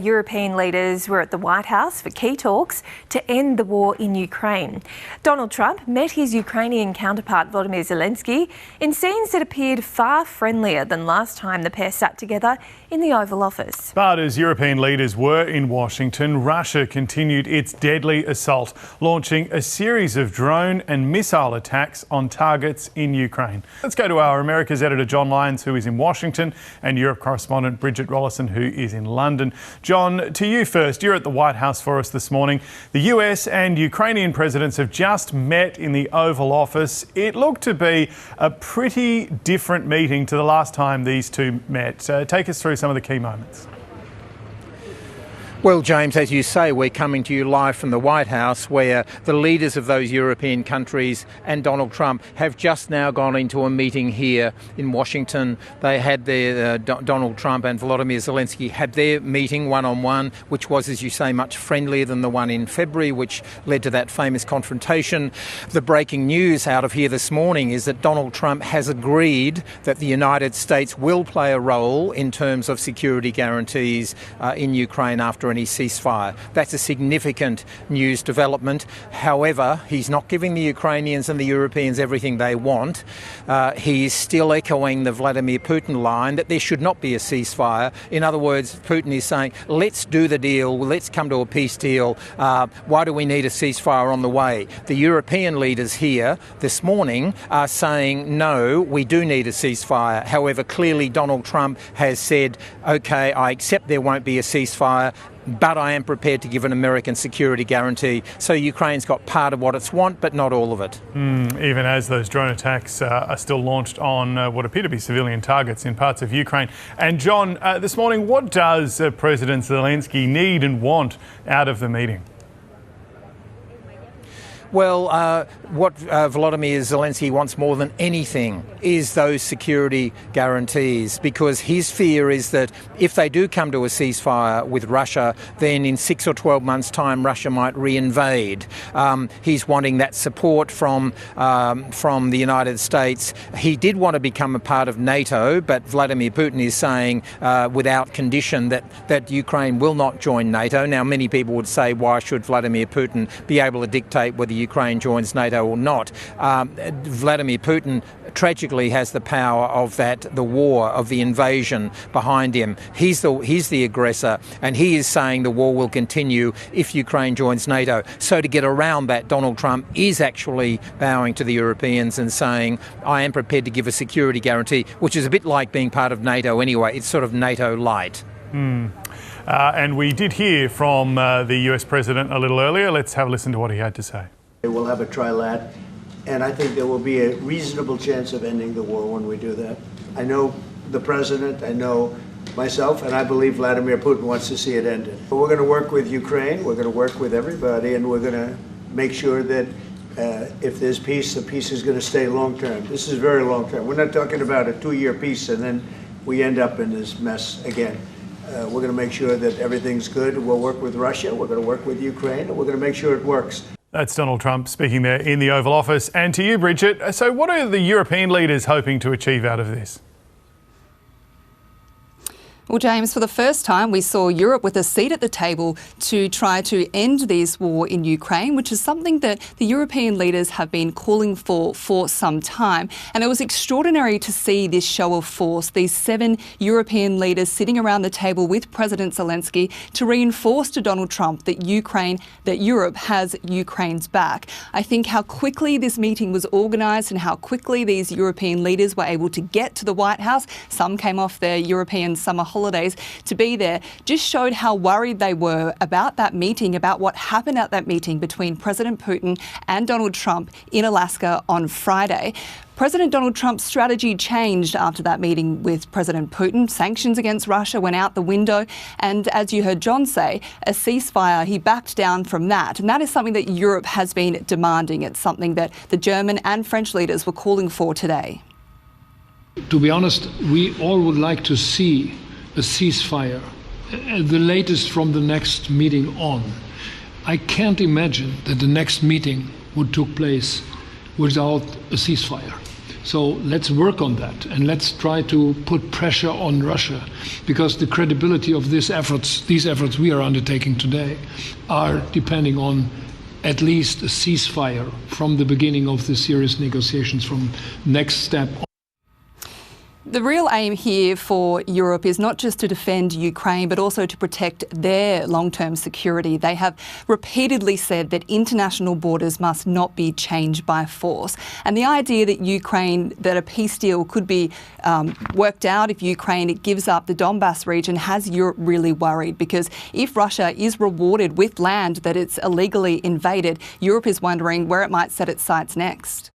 European leaders were at the White House for key talks to end the war in Ukraine. Donald Trump met his Ukrainian counterpart Volodymyr Zelenskyy in scenes that appeared far friendlier than last time the pair sat together in the Oval Office. But as European leaders were in Washington, Russia continued its deadly assault, launching a series of drone and missile attacks on targets in Ukraine. Let's go to our America's editor John Lyons, who is in Washington, and Europe correspondent Bridget Rollison, who is in London. John, to you first. You're at the White House for us this morning. The US and Ukrainian presidents have just met in the Oval Office. It looked to be a pretty different meeting to the last time these two met. Take us through some of the key moments. Well, James, as you say, we're coming to you live from the White House, where the leaders of those European countries and Donald Trump have just now gone into a meeting here in Washington. They had their Donald Trump and Volodymyr Zelenskyy had their meeting one-on-one, which was, as you say, much friendlier than the one in February, which led to that famous confrontation. The breaking news out of here this morning is that Donald Trump has agreed that the United States will play a role in terms of security guarantees in Ukraine after any ceasefire. That's a significant news development. However, he's not giving the Ukrainians and the Europeans everything they want. He is still echoing the Vladimir Putin line that there should not be a ceasefire. In other words, Putin is saying, let's do the deal, let's come to a peace deal. Why do we need a ceasefire on the way? The European leaders here this morning are saying, no, we do need a ceasefire. However, clearly Donald Trump has said, OK, I accept there won't be a ceasefire, but I am prepared to give an American security guarantee. So Ukraine's got part of what it's want, but not all of it. Even as those drone attacks are still launched on what appear to be civilian targets in parts of Ukraine. And John, this morning, what does President Zelenskyy need and want out of the meeting? Well, what Volodymyr Zelenskyy wants more than anything is those security guarantees, because his fear is that if they do come to a ceasefire with Russia, then in 6 or 12 months' time, Russia might re-invade. He's wanting that support from the United States. He did want to become a part of NATO, but Vladimir Putin is saying without condition that Ukraine will not join NATO. Now, many people would say, why should Vladimir Putin be able to dictate whether Ukraine joins NATO or not? Vladimir Putin tragically has the power of the war, of the invasion behind him. He's the aggressor, and he is saying the war will continue if Ukraine joins NATO. So to get around that, Donald Trump is actually bowing to the Europeans and saying, I am prepared to give a security guarantee, which is a bit like being part of NATO anyway. It's sort of NATO-light. And we did hear from the US President a little earlier. Let's have a listen to what he had to say. We'll have a trilat, and I think there will be a reasonable chance of ending the war when we do that. I know the President, I know myself, and I believe Vladimir Putin wants to see it ended. But we're going to work with Ukraine, we're going to work with everybody, and we're going to make sure that if there's peace, the peace is going to stay long-term. This is very long-term. We're not talking about a 2-year peace and then we end up in this mess again. We're going to make sure that everything's good. We'll work with Russia, we're going to work with Ukraine, and we're going to make sure it works. That's Donald Trump speaking there in the Oval Office. And to you, Bridget, so what are the European leaders hoping to achieve out of this? Well, James, for the first time, we saw Europe with a seat at the table to try to end this war in Ukraine, which is something that the European leaders have been calling for some time. And it was extraordinary to see this show of force, these 7 European leaders sitting around the table with President Zelenskyy to reinforce to Donald Trump that Europe has Ukraine's back. I think how quickly this meeting was organised and how quickly these European leaders were able to get to the White House, some came off their European summer holidays to be there, just showed how worried they were about that meeting, about what happened at that meeting between President Putin and Donald Trump in Alaska on Friday. President Donald Trump's strategy changed after that meeting with President Putin. Sanctions against Russia went out the window. And as you heard John say, a ceasefire, he backed down from that. And that is something that Europe has been demanding. It's something that the German and French leaders were calling for today. To be honest, we all would like to see a ceasefire, the latest from the next meeting on. I can't imagine that the next meeting would take place without a ceasefire. So let's work on that, and let's try to put pressure on Russia, because the credibility of these efforts we are undertaking today are depending on at least a ceasefire from the beginning of the serious negotiations, from next step. The real aim here for Europe is not just to defend Ukraine, but also to protect their long-term security. They have repeatedly said that international borders must not be changed by force. And the idea that a peace deal could be worked out if Ukraine gives up the Donbass region has Europe really worried, because if Russia is rewarded with land that it's illegally invaded, Europe is wondering where it might set its sights next.